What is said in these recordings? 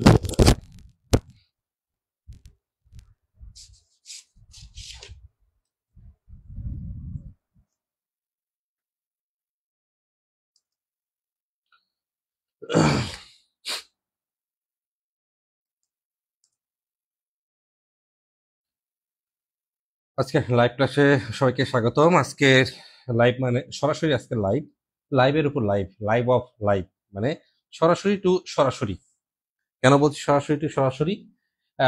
আজকে লাইভ ক্লাসে সবাইকে স্বাগতম। আজকের লাইভ মানে সরাসরি, আজকে লাইভ, লাইভের উপর লাইভ, লাইভ অফ লাইভ, মানে সরাসরি টু সরাসরি। কেন বলছি সরাসরি টু সরাসরি?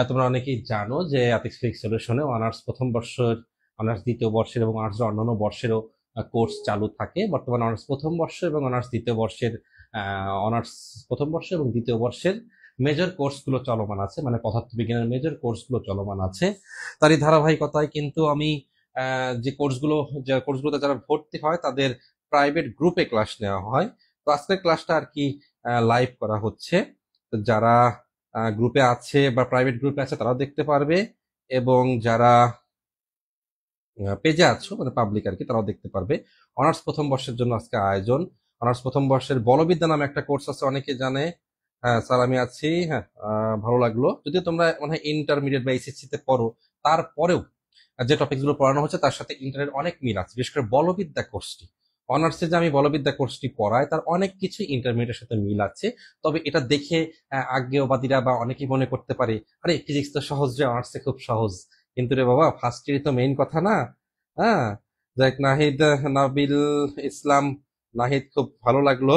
তোমরা অনেকেই জানো যে আতিক ফিজিক্স সলিউশনে অনার্স প্রথম বর্ষের, অনার্স দ্বিতীয় বর্ষের এবং অনার্স অন্যান্য বর্ষেরও কোর্স চালু থাকে। বর্তমানে অনার্স প্রথম বর্ষ এবং অনার্স দ্বিতীয় বর্ষের, অনার্স প্রথম বর্ষ এবং দ্বিতীয় বর্ষের মেজর কোর্সগুলো চলমান আছে, মানে পদার্থবিজ্ঞানের মেজর কোর্সগুলো চলমান আছে। তারই ধারাবাহিকতায় কিন্তু আমি যে কোর্সগুলোতে যারা ভর্তি হয় তাদের প্রাইভেট গ্রুপে ক্লাস নেওয়া হয়। তো আজকের ক্লাসটা আর কি লাইভ করা হচ্ছে। তো যারা গ্রুপে আছে বা প্রাইভেট গ্রুপে আছে তারাও দেখতে পারবে, এবং যারা পেজে আছো মানে পাবলিক আর কি, তারাও দেখতে পারবে। অনার্স প্রথম বর্ষের জন্য আজকে আয়োজন। অনার্স প্রথম বর্ষের বলবিদ্যা নামে একটা কোর্স আছে, অনেকে জানে। হ্যাঁ স্যার, আমি আছি। হ্যাঁ, ভালো লাগলো। যদিও তোমরা মনে হয় ইন্টারমিডিয়েট বা এইচএসসি তে পড়ো, তারপরেও যে টপিক গুলো পড়ানো হচ্ছে তার সাথে ইন্টারের অনেক মিল আছে, বিশেষ করে বলবিদ্যা কোর্সটি। অনার্সে যে আমি বলবিদ্যা কোর্সটি পড়াই তার অনেক কিছু ইন্টারমিডিয়েটের সাথে মিল আছে। তবে এটা দেখে আজ্ঞেয়বাদীরা বা অনেকেই মনে করতে পারে, আরে ফিজিক্স তো সহজ রে, অনার্সে খুব সহজ। কিন্তু রে বাবা, ফার্স্ট ইয়ারই তো মেইন কথা না। হ্যাঁ, যাক, নাহিদ, নাবিল ইসলাম, নাহিদ, খুব ভালো লাগলো।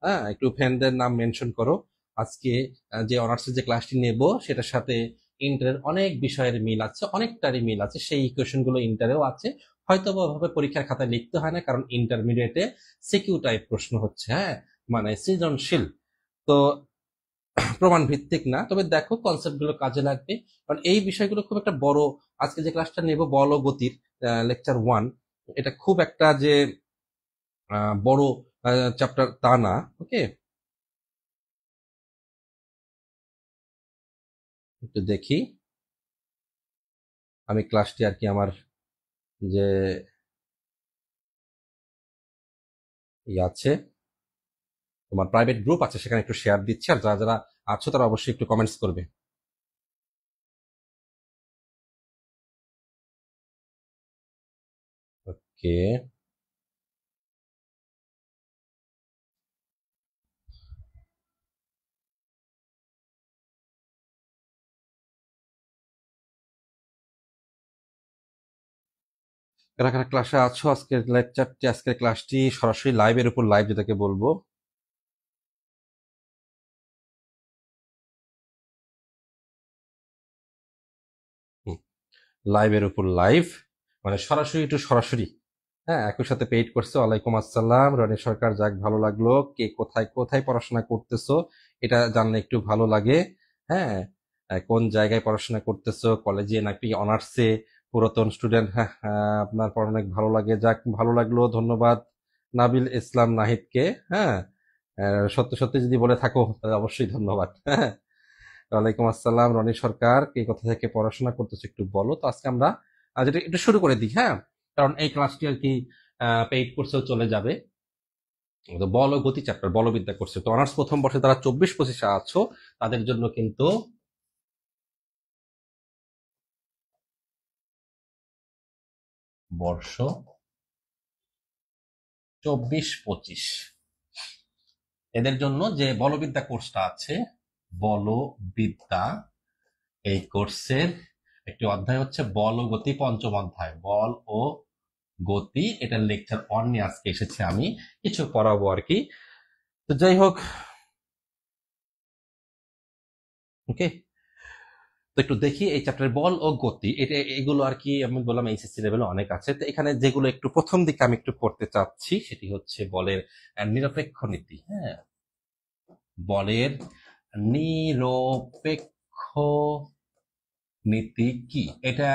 হ্যাঁ, একটু ফ্রেন্ডদের নাম মেনশন করো। আজকে যে অনার্সের যে ক্লাসটি নেব সেটার সাথে ইন্টারের অনেক বিষয়ের মিল আছে, অনেকটারই মিল আছে। সেই ইকুয়েশন গুলো ইন্টারেও আছে, হয়তো বা ওভাবে পরীক্ষার খাতায় লিখতে হয় না, কারণ ইন্টারমিডিয়েটে সিকিউ টাইপ প্রশ্ন হচ্ছে। হ্যাঁ, মানে সৃজনশীল। তো প্রমাণ ভিত্তিক না, তবে দেখো কনসেপ্ট গুলো কাজে লাগবে, কারণ এই বিষয়গুলো খুব একটা বড়। আজকে যে ক্লাসটা নেব বল ও গতির লেকচার 1, এটা খুব একটা যে বড় চ্যাপ্টার তা না। ওকে, একটু দেখি আমি ক্লাসটি আর কি, আমার যে আছে, তোমার প্রাইভেট গ্রুপ আছে সেখানে একটু শেয়ার দিচ্ছি, আর যারা যারা আছো তারা অবশ্যই একটু কমেন্টস করবে। ওকে, কারা কারা ক্লাসে আছো? আজকের লেকচারটি, আজকের ক্লাসটি সরাসরি লাইভের উপর লাইভ, যেটাকে বলবো। লাইভের উপর লাইভ, মানে সরাসরি টু সরাসরি। হ্যাঁ, একই সাথে পেইড করছে। ওয়ালাইকুম আসসালাম রনি সরকার, যাক ভালো লাগলো। কে কোথায় কোথায় পড়াশোনা করতেছো এটা জানলে একটু ভালো লাগে। হ্যাঁ, কোন জায়গায় পড়াশোনা করতেছো, কলেজে নাকি অনার্সে, পুরাতন স্টুডেন্ট? হ্যাঁ, আপনার পড়া অনেক ভালো লাগে, যাক ভালো লাগলো, ধন্যবাদ নাবিল ইসলাম নাহিদকে। হ্যাঁ, সত্যি সত্যি যদি বলে থাকো তাহলে অবশ্যই ধন্যবাদ। হ্যাঁ, ওয়ালাইকুম আসসালাম রনি সরকার, কে কোথা থেকে পড়াশোনা করতেছো একটু বলো। তো আজকে আমরা যেটা একটু শুরু করে দিই। হ্যাঁ, কারণ এই ক্লাসটি আর কি পেইড কোর্সেও চলে যাবে। তো বল ও গতি চ্যাপ্টার বলবিদ্যা কোর্সে, তো অনার্স প্রথম বর্ষে তারা 24-25 আছো, তাদের জন্য কিন্তু বর্ষ 24-25, এদের জন্য যে বলবিদ্যা কোর্সটা আছে, বলবিদ্যা, এই কোর্সের একটি অধ্যায় হচ্ছে বল ও গতি, পঞ্চম অধ্যায় বল ও গতি। এটার লেকচার 1 নিয়ে আজকে এসেছে, আমি কিছু পড়াবো আর কি। তো যাই হোক, ওকে। তো একটু দেখি এই চ্যাপ্টার বল ও গতি, এটা এগুলো আর কি আমি বললাম এইচএসসি লেভেলে অনেক আছে। তো এখানে যেগুলো একটু প্রথম দিকে আমি একটু পড়তে চাচ্ছি সেটি হচ্ছে বলের নিরপেক্ষ নীতি। হ্যাঁ, বলের নিরপেক্ষ নীতি কি, এটা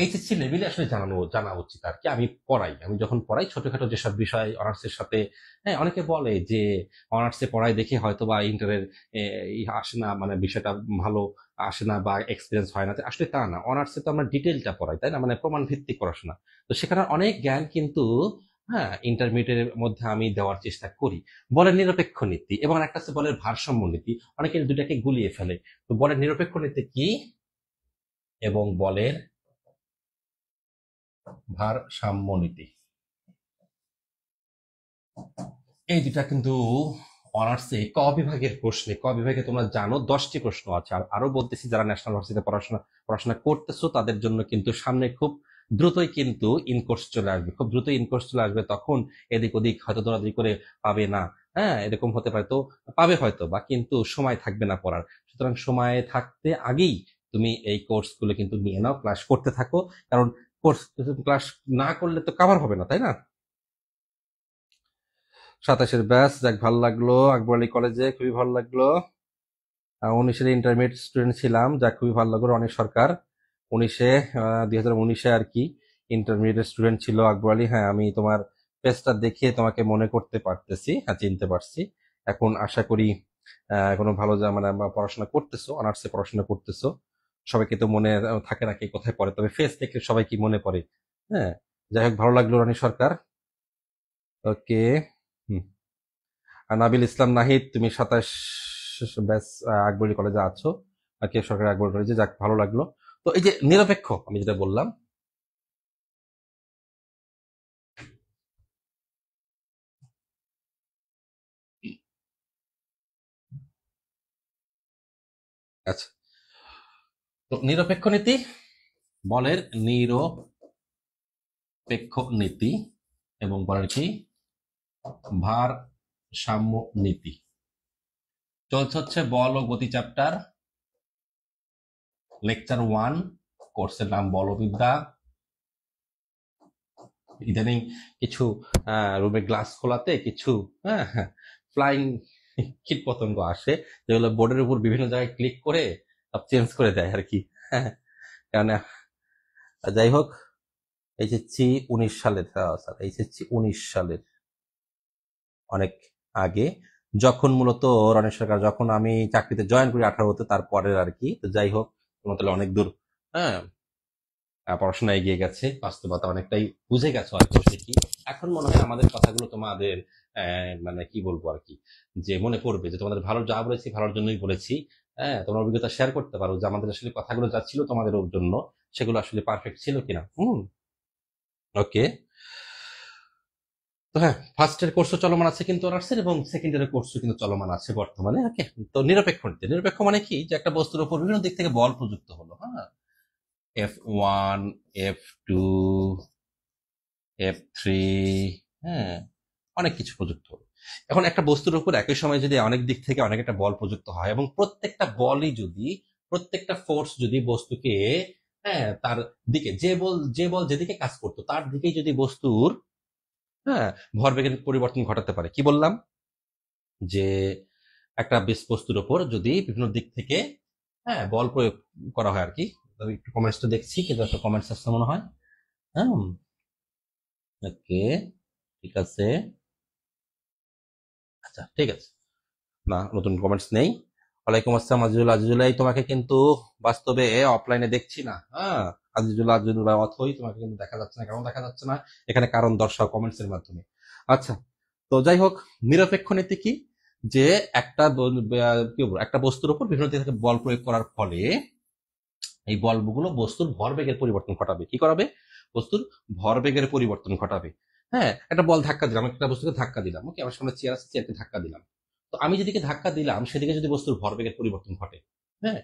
এইচএসসি লেভেলে আসলে জানা উচিত আর কি। আমি পড়াই, আমি যখন পড়াই ছোটখাটো যেসব বিষয় অনার্সের সাথে, হ্যাঁ, অনেকে বলে যে অনার্সে পড়াই দেখে হয়তো বা ইন্টারের আসে না, মানে বিষয়টা ভালো আসে না বা এক্সপিরিয়েন্স হয় না। তো আসলে তা না, অনার্সে তো আমরা ডিটেলটা পড়াই, তাই না, মানে প্রমাণ ভিত্তিক পড়াশোনা। তো সেখানে অনেক জ্ঞান কিন্তু হ্যাঁ, ইন্টারমিডিয়েটের মধ্যে আমি দেওয়ার চেষ্টা করি। বলের নিরপেক্ষ নীতি এবং একটা আছে বলের ভারসাম্য নীতি, অনেকে দুটাকে গুলিয়ে ফেলে। তো বলের নিরপেক্ষ নীতি কি এবং বলের ভারসাম্য নীতি, এই দুটা কিন্তু অনার্সে ক বিভাগের প্রশ্নে, ক বিভাগে তোমরা জানো 10টি প্রশ্ন আছে। আর আরো বলতেছি, যারা ন্যাশনাল ভার্সিটিতে পড়াশোনা পড়াশোনা করতেছো তাদের জন্য কিন্তু সামনে খুব দ্রুতই কিন্তু ইনকোর্স চলে আসবে, খুব দ্রুতই ইনকোর্স চলে আসবে। তখন এদিক ওদিক হয়তো দৌড়াদৌড়ি করে পাবে না, হ্যাঁ এরকম হতে পারে। তো পাবে হয়তো বা, কিন্তু সময় থাকবে না পড়ার। সুতরাং সময় থাকতে আগেই তুমি এই কোর্সগুলো কিন্তু নিয়ে নাও, ক্লাস করতে থাকো। কারণ কোর্স ক্লাস না করলে তো কাভার হবে না, তাই না? 27-এর ব্যাচ, যাক ভালো লাগলো। আকবর আলী কলেজে খুবই ভালো লাগলো। 19-এর ইন্টারমিডিয়েট স্টুডেন্ট ছিলাম, যাক খুবই ভালো লাগলো। রনি সরকার 2019-এ আর কি ইন্টারমিডিয়েট স্টুডেন্ট ছিল আকবর আলী। হ্যাঁ, আমি তোমার পেজটা দেখে তোমাকে মনে করতে পারতেছি, হ্যাঁ চিনতে পারছি। এখন আশা করি কোনো ভালো মানে পড়াশোনা করতেছো, অনার্সে পড়াশোনা করতেছো। সবাইকে তো মনে থাকে না কে কোথায় পড়ে, তবে ফেস দেখলে সবাই কি মনে পড়ে। হ্যাঁ, যাই হোক ভালো লাগলো রনি সরকার। ওকে। হুম। আর নাবিল ইসলাম নাহিদ, তুমি 27 ব্যাচ আকবরী কলেজে আছো, আর কে সরকারি আকবর কলেজে, যাক ভালো লাগলো। তো এই যে নিরপেক্ষ আমি যেটা বললাম, আচ্ছা, তো নিরপেক্ষ নীতি, বলের নিরপেক্ষ নীতি এবং বলের কি ভারসাম্য নীতি চলছে হচ্ছে বল ও গতি চ্যাপ্টার, লেকচার 1, কোর্সের নাম বলবিদ্যা। ইদানিং কিছু রুমে গ্লাস খোলাতে কিছু ফ্লাইং কীট পতঙ্গ আসে, যেগুলো বোর্ডের উপর বিভিন্ন জায়গায় ক্লিক করে সব চেঞ্জ করে দেয় আর কি। হ্যাঁ, কারণ যাই হোক, এইচএসসি 19 সালের, স্যার এইচএসসি 19 সালের অনেক আগে, যখন মূলত রণেশ সরকার, যখন আমি চাকরিতে জয়েন করি 18-তে, তারপরের আর কি। তো যাই হোক, তোমার তাহলে অনেক দূর হ্যাঁ পড়াশোনা এগিয়ে গেছে, বাস্তবতা অনেকটাই বুঝে গেছো আর কি। এখন মনে হয় আমাদের কথাগুলো তোমাদের মানে কি বলবো আর কি, যে মনে পড়বে যে তোমাদের ভালো যা বলেছি ভালোর জন্যই বলেছি। হ্যাঁ, তোমার অভিজ্ঞতা শেয়ার করতে পারো যে আমাদের আসলে কথাগুলো যা ছিল তোমাদের জন্য, সেগুলো আসলে পারফেক্ট ছিল কিনা। ওকে। তো হ্যাঁ, ফার্স্ট ইয়ার কোর্সও চলমান আছে কিন্তু অনার্সের, এবং সেকেন্ড ইয়ারের কোর্সও কিন্তু চলমান আছে বর্তমানে। ওকে। তো নিরপেক্ষ নীতি, নিরপেক্ষ মানে কি, যে একটা বস্তুর উপর বিভিন্ন দিক থেকে বল প্রযুক্ত হলো, হ্যাঁ F1, F2, F3, হ্যাঁ অনেক কিছু প্রযুক্ত হলো। এখন একটা বস্তুর উপর একই সময় যদি অনেক দিক থেকে অনেক একটা বল প্রযুক্ত হয়, এবং প্রত্যেকটা বলই যদি, প্রত্যেকটা ফোর্স যদি বস্তুকে তার দিকে, যে বল যেদিকে কাজ করতো তার দিকেই যদি বস্তুর হ্যাঁ ভরবেগের পরিবর্তন ঘটাতে পারে। কি বললাম, যে একটা বস্তুর ওপর যদি বিভিন্ন দিক থেকে বল প্রয়োগ করা হয় আর কি। তবে একটু কমেন্টসটা দেখছি, কিন্তু একটা কমেন্টস আসছে মনে হয়। হ্যাঁ, ওকে, ঠিক আছে, আচ্ছা ঠিক আছে, না নতুন কমেন্টস নেই। ওয়ালাইকুম আসসালাম আজিজুল, এই তোমাকে কিন্তু বাস্তবে অফলাইনে দেখছি না। হ্যাঁ, আজিজুল ভাই, অথই তোমাকে কিন্তু দেখা যাচ্ছে না। কেমন দেখা যাচ্ছে না, এখানে কারণ দর্শাও কমেন্টস এর মাধ্যমে। আচ্ছা, তো যাই হোক, নিরপেক্ষ নীতি কি, যে একটা কি বলবো, একটা বস্তুর উপর বিভিন্ন দিক থেকে বল প্রয়োগ করার ফলে এই বলগুলো বস্তুর ভরবেগের পরিবর্তন ঘটাবে। কি করাবে, বস্তুর ভরবেগের পরিবর্তন ঘটাবে। হ্যাঁ, একটা বল ধাক্কা দিলাম, একটা বস্তুকে ধাক্কা দিলাম, ওকে, আমার সামনে চেয়ার আছে, চেয়ারকে ধাক্কা দিলাম। তো আমি যেদিকে ধাক্কা দিলাম সেদিকে যদি বস্তুর ভরবেগের পরিবর্তন ঘটে, হ্যাঁ,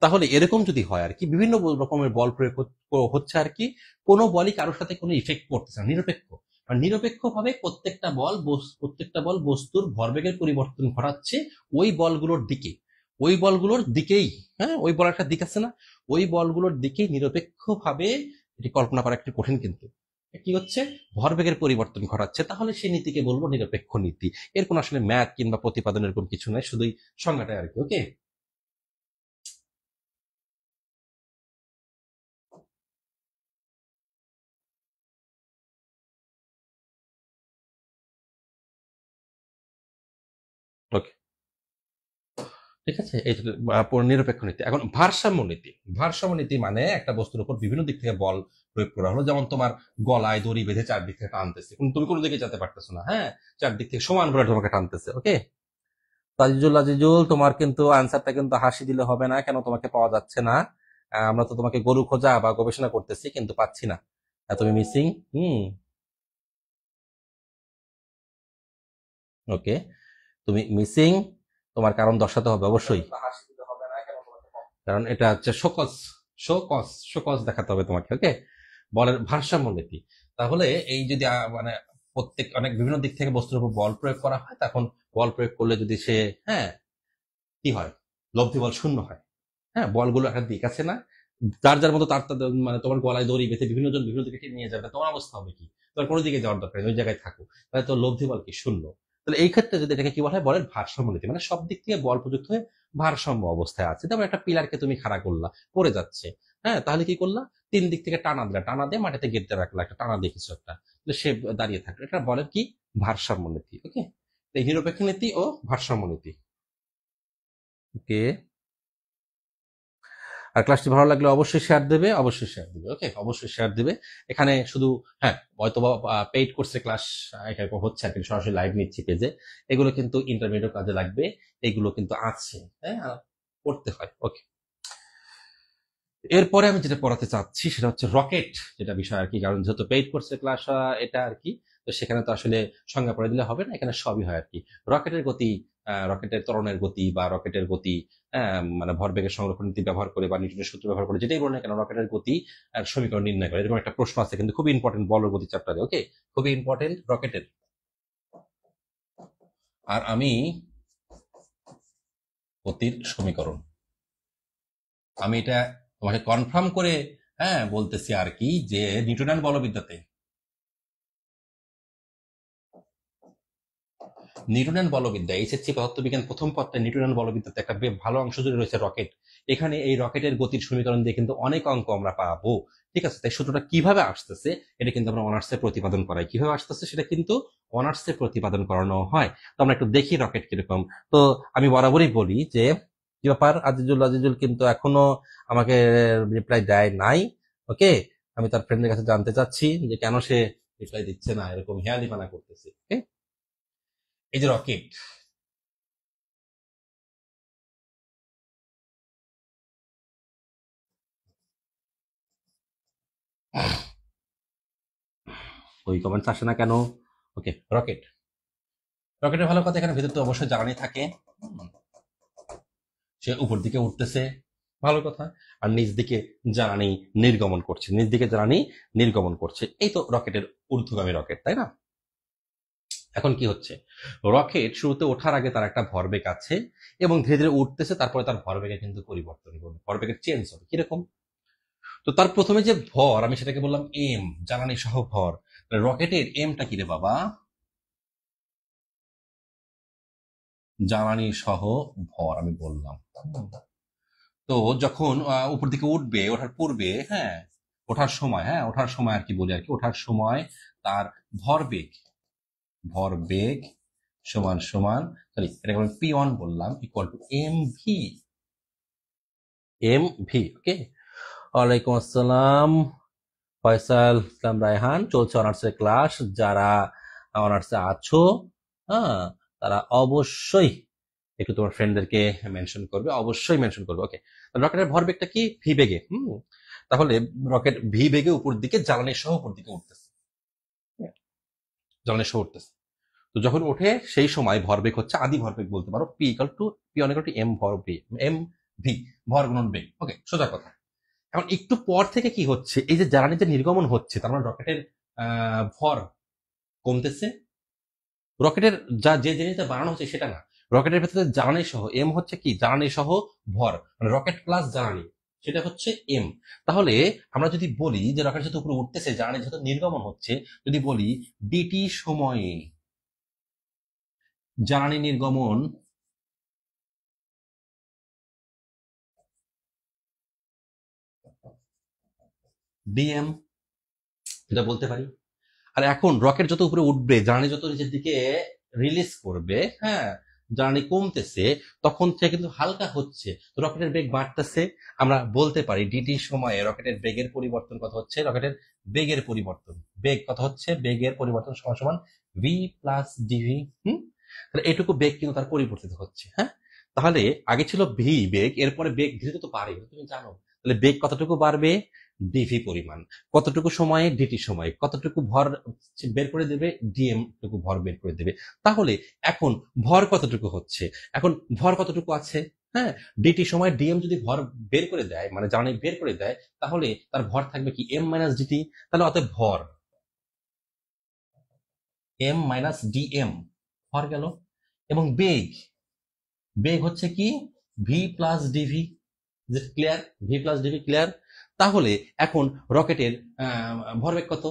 তাহলে এরকম যদি হয় আর কি, বিভিন্ন রকমের বল প্রয়োগ হচ্ছে আর কি, কোনো বলই কারোর সাথে কোনো ইফেক্ট করতেছে না, নিরপেক্ষ। আর নিরপেক্ষ ভাবে প্রত্যেকটা বল বস্তুর ভরবেগের পরিবর্তন ঘটাচ্ছে ওই বলগুলোর দিকে, ওই বলগুলোর দিকেই। হ্যাঁ, ওই বল একটা দিক আছে না, ওই বলগুলোর দিকেই নিরপেক্ষ ভাবে। এটি কল্পনা করা একটু কঠিন, কিন্তু কি হচ্ছে, ভরবেগের পরিবর্তন ঘটাচ্ছে, তাহলে সেই নীতিকে বলবো নিরপেক্ষ নীতি। এর কোনো আসলে ম্যাথ কিংবা প্রতিপাদন এরকম কিছু নাই, শুধুই সংজ্ঞাটাই আর কি। ওকে। ওকে, ঠিক আছে, এই নিরপেক্ষ নীতি। এখন ভারসাম্য নীতি। ভারসাম্য নীতি মানে একটা বস্তুর উপর বিভিন্ন দিক থেকে বল প্রয়োগ করা হলো, যেমন তোমার গলায় দড়ি বেঁধে চারদিক থেকে টানতেছে, তুমি কোনো দিকে যেতে পারতেছো না, হ্যাঁ, চারদিক থেকে সমান করে তোমাকে টানতেছে। ওকে, আজিজুল, আজিজুল তোমার কিন্তু আনসারটা কিন্তু হাসি দিলে হবে না, কেন তোমাকে পাওয়া যাচ্ছে না? আমরা তো তোমাকে গরু খোঁজা বা গবেষণা করতেছি, কিন্তু পাচ্ছি না। তুমি মিসিং। হুম। ওকে, তুমি মিসিং, তোমার কারণ দর্শাতে হবে অবশ্যই, কারণ এটা হচ্ছে শোকজ, শোকজ দেখাতে হবে তোমাকে। ওকে, বলের ভারসাম্য নীতি। তাহলে এই যদি মানে প্রত্যেক অনেক বিভিন্ন দিক থেকে বস্তুর উপর বল প্রয়োগ করা হয়, তখন বল প্রয়োগ করলে যদি সে, হ্যাঁ, কি হয়, লব্ধি বল শূন্য হয়। হ্যাঁ, বলগুলো একটা দিক আছে না, যার যার মতো তার মানে তোমার গলায় দড়ি বেঁধে বিভিন্ন জন বিভিন্ন দিকে নিয়ে যাবে, তোমার অবস্থা হবে কি? তোমার কোনো দিকে যাওয়ার দরকার নেই, ওই জায়গায় থাকো, তাহলে তো লব্ধি বল কি শূন্য। তাহলে এই ক্ষেত্রে যদি এটাকে কি বলা হয়, বলের ভারসাম্য নীতি, মানে সব দিক থেকে বল প্রযুক্ত হয়ে ভারসাম্য অবস্থায় আছে। যেমন একটা পিলারকে তুমি খাড়া করলা, পড়ে যাচ্ছে, হ্যাঁ, তাহলে কি করলা, তিন দিক থেকে টানা দিলা, টানা দিয়ে মাটিতে গেঁথে রাখলা, একটা টানা দিয়ে কিছু একটা, সে দাঁড়িয়ে থাকলো। এটা বলের কি, ভারসাম্য নীতি। ওকে, এই নিরপেক্ষ নীতি ও ভারসাম্য নীতি। ওকে, আর ক্লাসটি ভালো লাগলে অবশ্যই শেয়ার দেবে, অবশ্যই শেয়ার দিবে। ওকে, অবশ্যই শেয়ার দিবে। এখানে শুধু, হ্যাঁ, হয়তো পেইড কোর্সে ক্লাস এখানে হচ্ছে আর কি, সরাসরি লাইভ নিচ্ছি পেজে, এগুলো কিন্তু ইন্টারমিডিয়েট কাজে লাগবে, এগুলো কিন্তু আছে, হ্যাঁ, পড়তে হয়। ওকে, এরপরে আমি যেটা পড়াতে চাচ্ছি সেটা হচ্ছে রকেট, যেটা বিষয় আর কি, কারণ যেহেতু পেইড কোর্সের ক্লাস এটা আর কি, তো সেখানে তো আসলে সংজ্ঞা পড়ে দিলে হবে না, এখানে সবই হয় আর কি। রকেটের গতি, রকেটের ত্বরণের গতি বা রকেটের গতি, মানে ভরবেগের সংরক্ষণ নীতি ব্যবহার করে বা নিউটনের সূত্র ব্যবহার করে, যেটাই বলে না কেন, রকেটের গতি আর সমীকরণ নির্ণয় করে, এরকম একটা প্রশ্ন আছে কিন্তু খুবই ইম্পর্টেন্ট বলের গতি চ্যাপ্টারে। ওকে, খুবই ইম্পর্টেন্ট রকেটের। আর আমি গতির সমীকরণ, আমি এটা তোমাকে কনফার্ম করে, হ্যাঁ, বলতেছি আর কি, যে নিউটনের বলবিদ্যাতে, নিউটনের বলবিদ্যা এইচএসসি পদার্থবিজ্ঞান প্রথম পত্রে নিউটনের বলবিদ্যাতে একটা ভালো অংশ জুড়ে রয়েছে রকেট। এখানে এই রকেটের গতির সমীকরণ দিয়ে কিন্তু অনেক অঙ্ক আমরা পাবো। ঠিক আছে, তাই সূত্রটা কিভাবে আসতেছে এটা কিন্তু আমরা অনার্সে প্রতিপাদন করাই, কিভাবে আসতেছে সেটা কিন্তু অনার্সে প্রতিপাদন করানো হয়। তো আমরা একটু দেখি রকেট কিরকম। তো আমি বরাবরই বলি যে, কি ব্যাপার, আজিজুল, আজিজুল কিন্তু এখনো আমাকে রিপ্লাই দেয় নাই। ওকে, আমি তার ফ্রেন্ডের কাছে জানতে চাচ্ছি যে কেন সে রিপ্লাই দিচ্ছে না, এরকম হেয়ালিপানা করতেছে। ওকে, এই যে রকেট, ওই কমেন্টস আসে না কেন? ওকে, রকেট, রকেটের ভালো কথা, এখানে ভেতর তো অবশ্যই জ্বালানি থাকে, সে উপর দিকে উঠতেছে, ভালো কথা, আর নিচ দিকে জ্বালানি নির্গমন করছে, নিচ দিকে জ্বালানি নির্গমন করছে, এই তো রকেটের ঊর্ধ্বগামী রকেট, তাই না? এখন কি হচ্ছে, রকেট শুরুতে ওঠার আগে তার একটা ভরবেগ আছে, এবং ধীরে ধীরে উঠতেছে, তারপরে তার ভরবেগে কিন্তু পরিবর্তন হবে, ভরবেগের চেঞ্জ হবে। কিরকম? তো তার প্রথমে যে ভর, আমি সেটাকে বললাম এম, জ্বালানি সহ ভর। রকেটের এমটা কি রে বাবা? জ্বালানি সহ ভর আমি বললাম। তো যখন উপর দিকে উঠবে, ওঠার পূর্বে, হ্যাঁ, ওঠার সময়, হ্যাঁ, ওঠার সময় আর কি বলি আর কি, ওঠার সময় তার ভরবেগ, ভরবেগ সমান সমান, সরি, এটাকে আমি P1 বললাম, equal to M V, M V. Okay, ওয়ালাইকুম আসসালাম ফয়সাল ইসলাম রায়হান, চলছে অনার্সের ক্লাস। যারা অনার্সে আছো, হ্যাঁ, তারা অবশ্যই একটু তোমার ফ্রেন্ডদেরকে মেনশন করবে, অবশ্যই মেনশন করবে। ওকে, রকেটের ভরবেগটা কি, ভি বেগে। তাহলে রকেট ভি বেগে উপর দিকে জ্বালানি সহ উপর দিকে উঠতেছে, জ্বালানি সহ উঠতেছে। তো যখন ওঠে সেই সময় ভরবেগ হচ্ছে আদি ভরবেগ বলতে পারো, p equal to, p on equal to m ভর ভি, এম ভি, ভর গুণন বেগ। ওকে, সোজা কথা। এখন একটু পর থেকে কি হচ্ছে, এই যে জ্বালানি যে নির্গমন হচ্ছে, তার মানে রকেটের ভর কমতেছে। রকেটের যা যে জিনিসটা বানানো হচ্ছে সেটা না, রকেটের ভেতরে জ্বালানি সহ, এম হচ্ছে কি, জ্বালানি সহ ভর, মানে রকেট প্লাস জ্বালানি, সেটা হচ্ছে এম। তাহলে আমরা যদি বলি যে রকেট যেহেতু উপরে উঠতেছে, জ্বালানি যেহেতু নির্গমন হচ্ছে, যদি বলি ডিটি সময়ে জ্বালানি নির্গমন ডিএম, এটা বলতে পারি। আর এখন রকেট যত উপরে উঠবে, জ্বালানি যত নিচের দিকে রিলিজ করবে, হ্যাঁ, জ্বালানি কমতেছে তখন সে কিন্তু হালকা হচ্ছে, তো রকেটের বেগ বাড়তেছে। আমরা বলতে পারি ডিটি সময়ে রকেটের বেগের পরিবর্তন কত হচ্ছে, রকেটের বেগের পরিবর্তন, বেগ কত হচ্ছে, বেগের পরিবর্তন সমান সমান ভি প্লাস ডিভি। তাহলে এটুকু বেগ কিন্তু তার পরিবর্তিত হচ্ছে। হ্যাঁ, তাহলে আগে ছিল ভি বেগ, এরপরে বেগ ধীরে ধীরে তো বাড়ে, তুমি জানো। তাহলে বেগ কতটুকু বাড়বে, ডিভি পরিমাণ, কতটুকু সময়ে ডিটি সময়, কতটুকু ভর বের করে দেবে, ডিএম টুকু ভর বের করে দেবে। তাহলে এখন ভর কতটুকু হচ্ছে, এখন ভর কতটুকু আছে। হ্যাঁ, ডিটি সময় ডিএম যদি ভর বের করে দেয়, মানে জ্বালানি বের করে দেয়, তাহলে তার ভর থাকবে কি এম মাইনাস ডিটি। তাহলে অতএব ভর এম মাইনাস ডিএম, ভর গেল। এবং বেগ, বেগ হচ্ছে কি v plus dv. Clear, v plus dv clear. তাহলে এখন রকেটের ভরবেগ কত,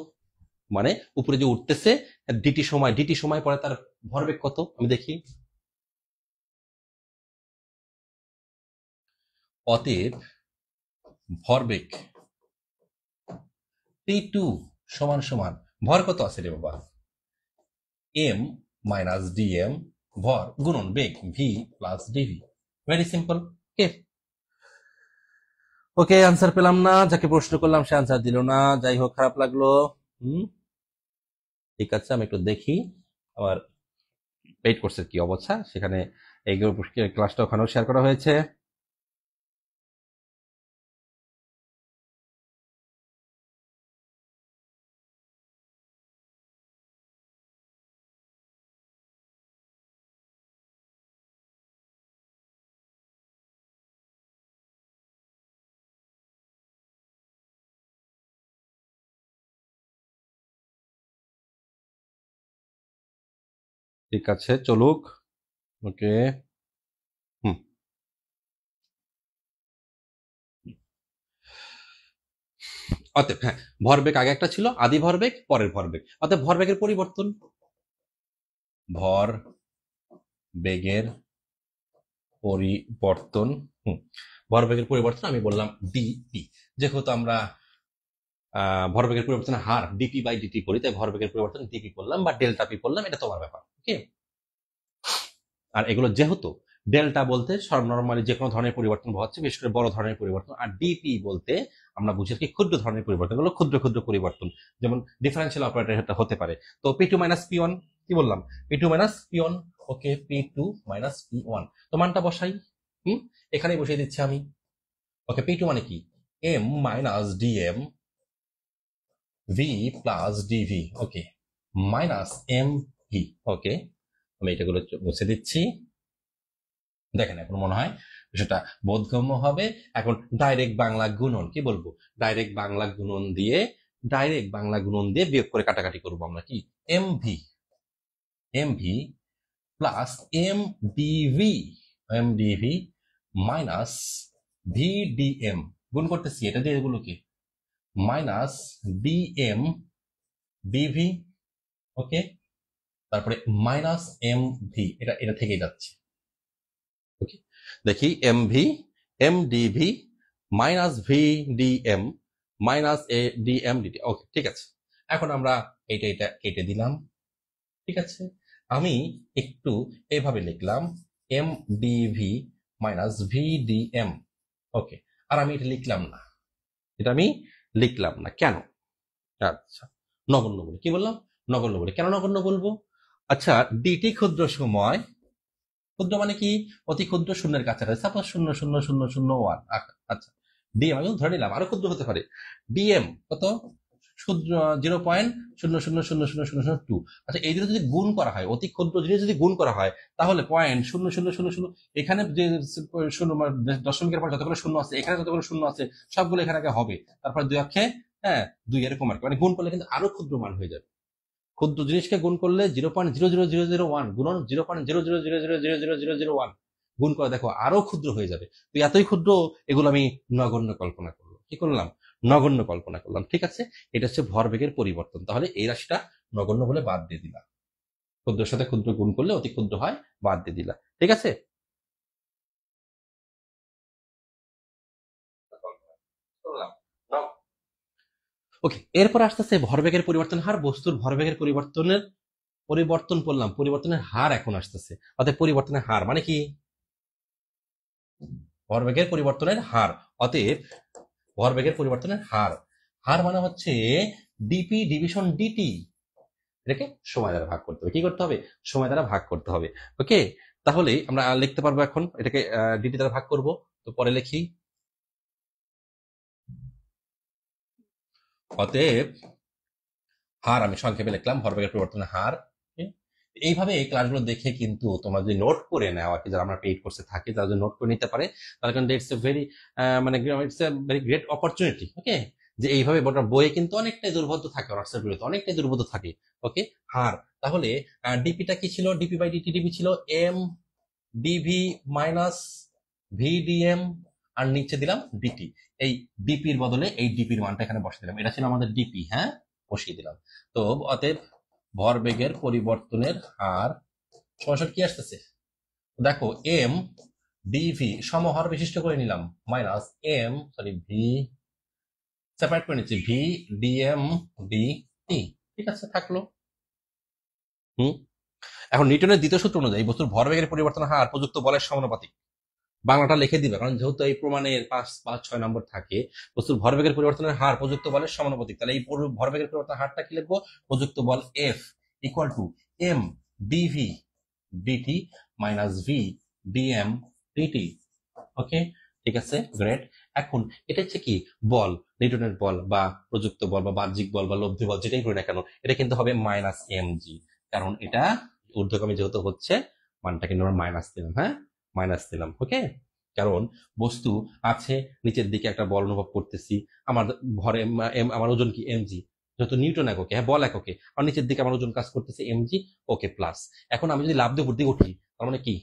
মানে উপরে যে উঠতেছে ডিটি সময় পরে তার ভরবেগ কত আমি দেখি। অতএব ভরবেগ টি টু সমান সমান ভর কত আছে রে বাবা, এম মাইনাস ডিএম, ভর গুণন বেগ V plus DV. Very simple. Okay, okay, answer পেলাম না, যাকে প্রশ্ন করলাম সে আনসার দিল না, যাই হোক খারাপ লাগলো। হুম, ঠিক আছে, আমি একটু দেখি আমার পেইড কোর্সের কি অবস্থা, সেখানে এই ক্লাসটা ওখানেও শেয়ার করা হয়েছে। ঠিক আছে, চলুক। ওকে। হুম, অতএব হ্যাঁ, ভরবেগ আগে একটা ছিল, আদি ভরবেগ, পরের ভরবেগ, অতএব ভরবেগের পরিবর্তন, ভর বেগের পরিবর্তন। হুম, ভরবেগের পরিবর্তন আমি বললাম ডিপি। যেহেতু আমরা ভরবেগের পরিবর্তনের হার ডিপি বাই ডিটি করি, তাই ভরবেগের পরিবর্তন ডিপি করলাম বা ডেল্টা পি করলাম, এটা তোমার ব্যাপার। ওকে, আর এগুলো যেহেতু ডেল্টা বলতে সব নরমালি যে কোনো ধরনের পরিবর্তন বোঝাচ্ছে, বিশেষ করে বড় ধরনের পরিবর্তন, আর ডিপি বলতে আমরা বুঝি কি ক্ষুদ্র ধরনের পরিবর্তন, এগুলো ক্ষুদ্র ক্ষুদ্র পরিবর্তন, যেমন ডিফারেন্সিয়াল অপারেটর হতে পারে। তো P two minus P one, কি বললাম, P two minus P one. Okay, P two minus P one, তো মানটা বসাই। হুম, এখানেই বসিয়ে দিচ্ছি আমি। ওকে, পি টু মানে কি, M minus DM V plus DV. Okay, minus M V. Okay, আমি এটাগুলো মুছে দিচ্ছি। দেখেন এখন মনে হয় সেটা বোধগম্য হবে। এখন ডাইরেক্ট বাংলা গুণন, কি বলবো, ডাইরেক্ট বাংলা গুণন দিয়ে, ডাইরেক্ট বাংলা গুণন দিয়ে বিয়োগ করে কাটাকাটি করবো আমরা, কি M V, M V plus M DV, M DV minus V DM, গুণ করতেছি এটা দিয়ে এগুলোকে, মাইনাস ডিএম ডিভি। ওকে, তারপরে মাইনাস এম ভি, এটা এটা থেকেই যাচ্ছে। ওকে, দেখি M V, M DV minus V DM minus a DM DT. Okay, ঠিক আছে, এখন আমরা এটা এটা কেটে দিলাম। ঠিক আছে, আমি একটু এভাবে লিখলাম M DV minus V DM. Okay, আর আমি এটা লিখলাম না, এটা আমি লিখলাম না কেন, আচ্ছা, নগণ্য বলে, কি বললাম, নগণ্য বলে। কেন নগণ্য বলবো, আচ্ছা, ডিটি ক্ষুদ্র সময়, ক্ষুদ্র মানে কি, অতি ক্ষুদ্র শূন্যের কাছাকাছি, সাপোজ 0.0001। আচ্ছা, ডিএম আমি ধরে নিলাম, আরো ক্ষুদ্র হতে পারে, ডিএম কত, ক্ষুদ্র 0.000002। আচ্ছা, এই দুটো যদি গুণ করা হয়, অতি ক্ষুদ্র জিনিস যদি গুণ করা হয়, তাহলে 0.0000, এখানে যে শূন্য দশমিকের পর যতগুলো শূন্য আছে, এখানে যতগুলো শূন্য আছে, সবগুলো এখানে আগে হবে, তারপর দুই অক্ষে, হ্যাঁ, দুই এরকম আর কি, মানে গুণ করলে কিন্তু আরো ক্ষুদ্র মান হয়ে যাবে। ক্ষুদ্র জিনিসকে গুণ করলে 0.00001 গুণন 0.000000001 গুণ করে দেখো আরো ক্ষুদ্র হয়ে যাবে। তো এতই ক্ষুদ্র, এগুলো আমি নগণ্য কল্পনা করলাম, কি করলাম, নগণ্য কল্পনা করলাম। ঠিক আছে, এটা হচ্ছে ভরবেগের পরিবর্তন। তাহলে এই রাশিটা নগণ্য বলে বাদ দিয়ে দিলাম, ক্ষুদ্রের সাথে ক্ষুদ্র গুণ করলে অতি ক্ষুদ্র হয়, বাদ দিয়ে দিলাম। ঠিক আছে, ওকে, এরপর আসতেছে ভরবেগের পরিবর্তন হার, বস্তুর ভরবেগের পরিবর্তনের পরিবর্তন করলাম, পরিবর্তনের হার এখন আসতেছে। অতএব পরিবর্তনের হার মানে কি? ভরবেগের পরিবর্তনের হার। অতএব ভরবেগের পরিবর্তনের হার, হার মানে হচ্ছে ডিপি ডিভিশন ডিটি। এটাকে সময় দ্বারা ভাগ করতে হবে। কি করতে হবে? সময় দ্বারা ভাগ করতে হবে। ওকে, তাহলে আমরা লিখতে পারবো এখন এটাকে ডিটি দ্বারা ভাগ করব। তো পরে লিখি, অতএব হার আমি সংক্ষেপে লিখলাম ভরবেগের পরিবর্তনের হার। Okay? এইভাবে এই ক্লাসগুলো দেখে কিন্তু তোমরা যদি নোট করে নাও আর কি, যারা আমরা পেইড কোর্সে থাকি তারা যদি নোট করে নিতে পারে, তাহলে কিন্তু ইটস এ ভেরি মানে it's a very great opportunity. Okay, যে এইভাবে বইয়ে কিন্তু অনেকটাই দুর্বোধ্য থাকে, অনার্সের বিরুদ্ধে অনেকটাই দুর্বোধ্য থাকে। ওকে, হার তাহলে ডিপিটা কি ছিল? ডিপি বাই ডিটি, ডিপি ছিল এম ডিভি মাইনাস ভিডিএম, আর নিচে দিলাম ডিটি। এই ডিপির বদলে এই ডিপির মানটা এখানে বসিয়ে দিলাম। এটা ছিল আমাদের ডিপি, হ্যাঁ, বসিয়ে দিলাম। তো অতএব ভরবেগের পরিবর্তনের হার সমান কি আসতেছে? দেখো, এম ডিভি সমহর বিশিষ্ট করে নিলাম, minus M sorry V separate করে নিচ্ছি, ভি ডিএম ডিটি। ঠিক আছে, থাকলো। হুম, এখন নিউটনের দ্বিতীয় সূত্র অনুযায়ী বস্তুর ভরবেগের পরিবর্তনের হার প্রযুক্ত বলের সমানুপাতিক। বাংলাটা লিখে দিবে, কারণ যেহেতু এই প্রমাণের 5, 5, 6 নম্বর থাকে, বস্তুর ভরবেগের পরিবর্তনের হার প্রযুক্ত বলের সমানুপাতিক। তাহলে এই ভরবেগের পরিবর্তনের হারটা কি লিখবো? প্রযুক্ত বল F equal to M DV DT minus V DM DT. Okay, ঠিক আছে, গ্রেট। এখন এটা হচ্ছে কি বল, নিউটনের বল বা প্রযুক্ত বল বা বাহ্যিক বল বা লব্ধি বল, যেটাই করি না কেন, এটা কিন্তু হবে মাইনাস এম জি, কারণ এটা ঊর্ধ্বগামী যেহেতু হচ্ছে, মানটা কিন্তু আমরা মাইনাস দিলাম। হ্যাঁ, মাইনাস দিলাম। ওকে, কারণ বস্তু আছে, নিচের দিকে একটা বল অনুভব করতেছি, আমার ভরে আমার ওজন কি এমজি, যেহেতু নিউটন এককে, হ্যাঁ বল এককে, আর নিচের দিকে আমার ওজন কাজ করতেছে এমজি। ওকে, প্লাস। এখন আমি যদি লাফ দিয়ে উপর দিকে উঠি, তার মানে কি?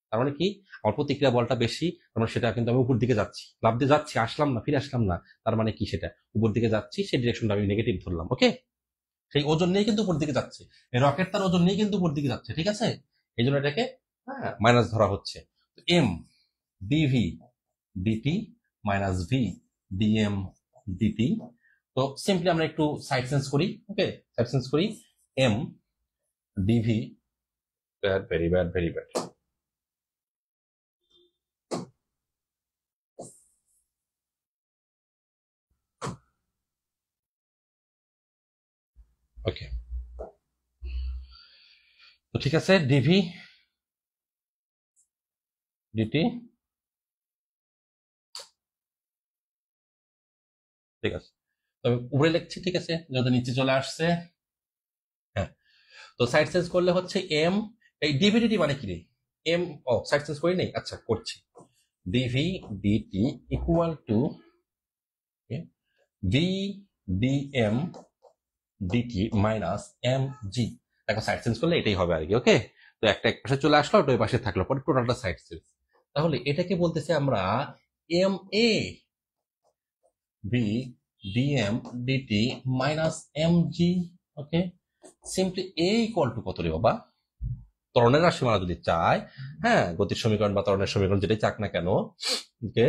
তার মানে কি? আমার প্রতিক্রিয়া বলটা বেশি, তার মানে সেটা কিন্তু আমি উপর দিকে যাচ্ছি, লাফ দিয়ে যাচ্ছি, আসলাম না, ফিরে আসলাম না। তার মানে কি? সেটা উপর দিকে যাচ্ছি, সেই ডিরেকশনটা আমি নেগেটিভ ধরলাম। ওকে, সেই ওজন নিয়ে কিন্তু উপর দিকে যাচ্ছে, এই রকেট তার ওজন নিয়ে কিন্তু উপর দিকে যাচ্ছে। ঠিক আছে, এই জন্য এটাকে মাইনাস ধরা হচ্ছে। M DV DT minus V DM DT. তো সিম্পলি আমরা একটু সাইড চেঞ্জ করি। ওকে, সাইড চেঞ্জ করি, M DV, bad, very bad, very bad. Okay, তো ঠিক আছে, ডিভি ডিটি, ঠিক আছে, তবে উপরে লিখছি। ঠিক আছে, যত নিচে চলে আসছে। হ্যাঁ, তো সাইড চেঞ্জ করলে হচ্ছে এম, এই ডিভিডিটি মানে কি রে? এম, ও সাইড চেঞ্জ করি নেই, আচ্ছা করছি। DV DT equal to V DM DT minus M G. দেখো, সাইড চেঞ্জ করলে এটাই হবে আর কি। ওকে, তো একটা এক পাশে চলে আসলো, ওই পাশে থাকলো, পরে টোটালটা সাইড চেঞ্জ। তাহলে এটাকে বলতেছে আমরা M A V DM DT minus M G. Okay, simply A equal to কত রে বাবা? ত্বরণের রাশিমালা যদি চায়, হ্যাঁ, গতির সমীকরণ বা ত্বরণের সমীকরণ যেটাই চাক না কেন, okay,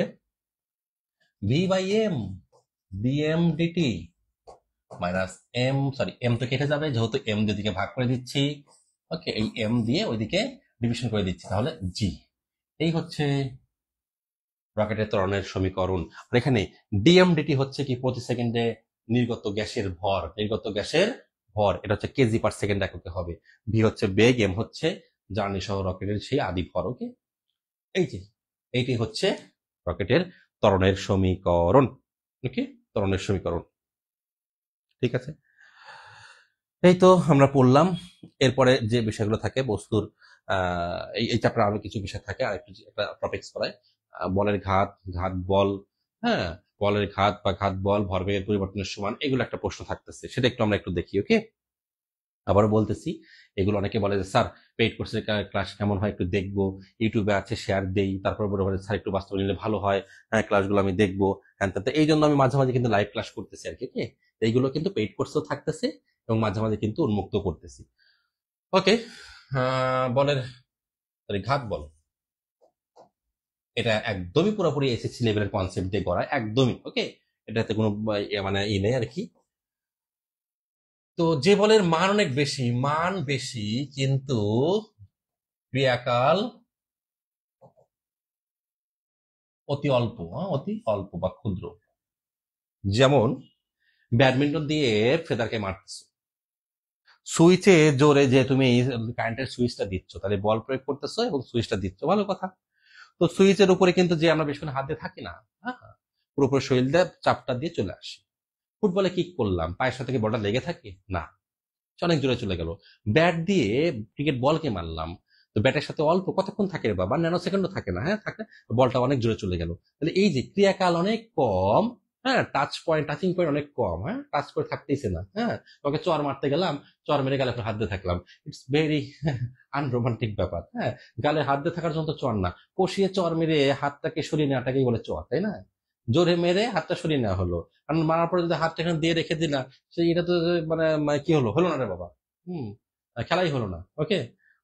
V by M DM DT minus M, sorry M তো কেটে যাবে, যেহেতু এম দিকে ভাগ করে দিচ্ছি। ওকে, এই এম দিয়ে ওইদিকে ডিভিশন করে দিচ্ছি, তাহলে জি। এই হচ্ছে রকেটের ত্বরণের সমীকরণ। আর এখানে ডিএম ডিটি হচ্ছে কি? প্রতি সেকেন্ডে নির্গত গ্যাসের ভর, নির্গত গ্যাসের ভর, এটা হচ্ছে কেজি পার সেকেন্ড এককে হবে। ভি হচ্ছে বেগ, এম হচ্ছে জার্নি সহ রকেটের সেই আদি ভর। ওকে, এই যে এইটি হচ্ছে রকেটের ত্বরণের সমীকরণ। ওকে, ত্বরণের সমীকরণ। ঠিক আছে, এই তো আমরা পড়লাম। এরপরে যে বিষয়গুলো থাকে বস্তুর, এই চ্যাপ্টার আরো কিছু বিষয় থাকে, আর একটু একটা টপিক্স পড়ায়, বলের ঘাত, ঘাত বল, হ্যাঁ, বলের ঘাত বা ঘাত বল ভরবেগের পরিবর্তনের সমান, এগুলো একটা প্রশ্ন থাকতেছে, সেটা একটু আমরা একটু দেখি। ওকে, আবারও বলতেছি, এগুলো অনেকে বলে যে স্যার পেইড কোর্সের ক্লাস কেমন হয় একটু দেখবো, ইউটিউবে আছে শেয়ার দেই, তারপর বলে বলে স্যার একটু বাস্তবে নিলে ভালো হয়, হ্যাঁ ক্লাসগুলো আমি দেখবো, হ্যাঁ। তো এই জন্য আমি মাঝে মাঝে কিন্তু লাইভ ক্লাস করতেছি আর কি। ওকে, এইগুলো কিন্তু পেইড কোর্সেও থাকতেছে এবং মাঝে মাঝে কিন্তু উন্মুক্ত করতেছি। ওকে, বলের সরি ঘাত বল, এটা একদমই পুরোপুরি এসএসসি লেভেলের কনসেপ্ট দিয়ে করা, একদমই। ওকে, এটাতে কোনো মানে ই নেই আর কি। তো যে বলের মান অনেক বেশি, মান বেশি কিন্তু ক্রিয়াকাল অতি অল্প, অতি অল্প বা ক্ষুদ্র। যেমন ব্যাডমিন্টন দিয়ে ফেদারকে মারতেছো, সুইচে জোরে যে তুমি কারেন্টের সুইচটা দিচ্ছ, তাহলে বল প্রয়োগ করতেছো এবং সুইচটা দিচ্ছ, ভালো কথা। তো সুইচের উপরে কিন্তু যে আমরা বেশিক্ষণ হাত দিয়ে থাকি না, হ্যাঁ, পুরোপুরি শরীর দিয়ে চাপটা দিয়ে চলে আসি। ফুটবলে কিক করলাম, পায়ের সাথে কি বলটা লেগে থাকে না, সে অনেক জোরে চলে গেল। ব্যাট দিয়ে ক্রিকেট বলকে মারলাম, তো ব্যাটের সাথে অল্প কতক্ষণ থাকে রে বাবা, ন্যানো সেকেন্ডও থাকে না, হ্যাঁ থাকে, বলটা অনেক জোরে চলে গেল। তাহলে এই যে ক্রিয়াকাল অনেক কম, হ্যাঁ, টাচিং পয়েন্ট অনেক কম, হ্যাঁ, টাচ করে থাকতেইছে না, হ্যাঁ, ওকে চর মারতে গেলাম, চর মেরে গালে হাত দিয়ে থাকলাম, ইটস ভেরি আনরোমান্টিক ব্যাপার, হ্যাঁ। গালে হাত দিয়ে থাকার জন্য তো চর না, কষিয়ে চর মেরে হাতটাকে সরিয়ে নেওয়াটাকেই বলে চর, তাই না? জোরে মেরে হাতটা সরিয়ে নেওয়া হলো, কারণ মারার পরে যদি হাতটা এখানে দিয়ে রেখে দিলা, সেই এটা তো মানে কি হলো, হলো না রে বাবা। হুম, খেলাই হলো না, ওকে,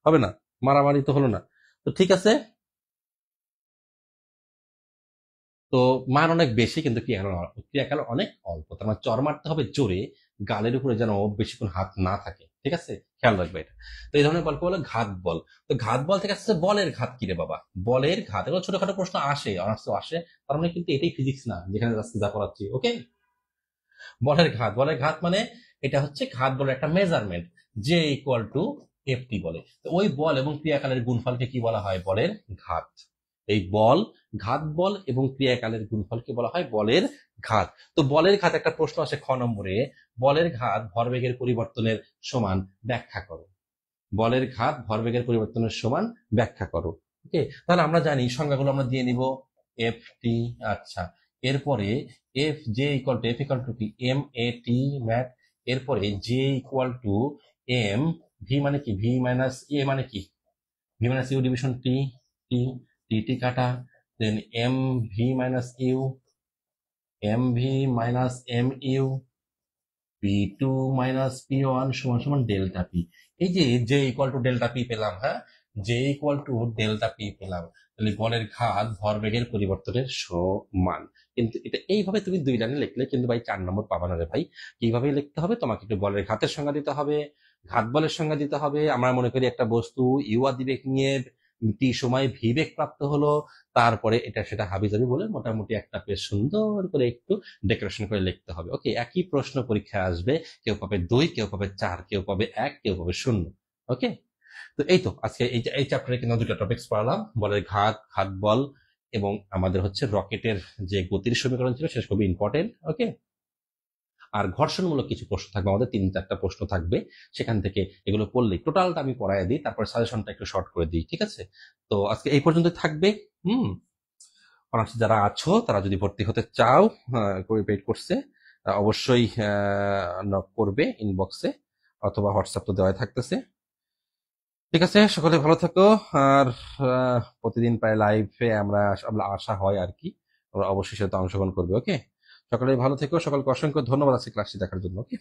হবে না, মারামারি তো হলো না। তো ঠিক আছে, তো মান অনেক বেশি কিন্তু ক্রিয়াকাল অনেক অল্প, তার মানে চর মারতে হবে জোরে, গালের উপরে যেন বেশিক্ষণ হাত না থাকে, ঠিক আছে, খেয়াল রাখবে এটা। তো এই ধরনের গল্প বলে ঘাত বল। তো ঘাত বল থেকে আসছে বলের ঘাত, কি রে বাবা, বলের ঘাত, এগুলো ছোটখাটো প্রশ্ন আসে, অনার্সও আসে, তার মানে কিন্তু এটাই ফিজিক্স না যেখানে আজকে যা করাচ্ছি, ওকে। বলের ঘাত মানে এটা হচ্ছে ঘাত বলের একটা measurement, J equal to F T বলে। তো ওই বল এবং ক্রিয়াকালের গুণফলকে কি বলা হয়, বলের ঘাত। এই বল, ঘাত বল এবং ক্রিয়াকালের গুণফলকে বলা হয় বলের ঘাত। তো বলের ঘাত একটা প্রশ্ন আসে খ নম্বরে, বলের ঘাত ভরবেগের পরিবর্তনের সমান ব্যাখ্যা করো। বলের ঘাত ভরবেগের পরিবর্তনের সমান ব্যাখ্যা করো, ওকে। তাহলে আমরা জানি সংজ্ঞাগুলো আমরা দিয়ে নিব, এফ টি, আচ্ছা, এরপরে F J equal to, F equal to কি, এম এ টি ম্যাথ, এরপরে J equal to M V মানে কি, ভি মাইনাস এ মানে কি, V minus U division T, T, T T কাটা, then M V minus U, M V minus M U, P two minus P one সমান সমান delta P. এই যে J equal to delta P পেলাম, হ্যাঁ, J equal to delta P পেলাম, তাহলে বলের ঘাত ভরবেগের পরিবর্তনের সমান। কিন্তু এটা এইভাবে তুমি দুই লাইনে লিখলে কিন্তু ভাই 4 নম্বর পাবা না রে ভাই। কিভাবে লিখতে হবে, তোমাকে একটু বলের ঘাতের সংজ্ঞা দিতে হবে, ঘাত বলের সংজ্ঞা দিতে হবে। আমরা মনে করি একটা বস্তু ইউ আদিবেগ নিয়ে টি সময় ভি বেগ প্রাপ্ত হলো, তারপরে এটা সেটা হাবিজাবি বলে মোটামুটি একটা বেশ সুন্দর করে একটু ডেকোরেশন করে লিখতে হবে, ওকে। একই প্রশ্ন পরীক্ষায় আসবে, কেউ পাবে 2, কেউ পাবে 4, কেউ পাবে 1, কেউ পাবে 0, ওকে। তো এই তো আজকে এই চ্যাপ্টারে কিন্তু দুটো টপিকস পড়ালাম, বলের ঘাত, ঘাত বল, এবং আমাদের হচ্ছে রকেটের যে গতির সমীকরণ ছিল সেটা খুবই ইম্পর্টেন্ট, ওকে। আর ঘর্ষণমূলক কিছু প্রশ্ন থাকবে, আমাদের 3-4টা প্রশ্ন থাকবে, সেখান থেকে এগুলো পড়লেই টোটালটা আমি পড়াই দিই, তারপর সাজেশনটা একটু শর্ট করে দিই, ঠিক আছে। তো আজকে এই পর্যন্ত থাকবে। হুম, অনার্স যারা আছো তারা যদি ভর্তি হতে চাও, পেইড কোর্সে, অবশ্যই নক করবে ইনবক্সে, অথবা হোয়াটসঅ্যাপ তো দেওয়াই থাকতেছে, ঠিক আছে। সকলে ভালো থাকো। আর প্রতিদিন প্রায় লাইভে আমরা আমরা আসা হয় আর কি, তোমরা অবশ্যই সেটা অংশগ্রহণ করবে, ওকে। সকলে ভালো থেকো, সকলকে অসংখ্য ধন্যবাদ আজকে ক্লাসটি দেখার জন্য, ওকে।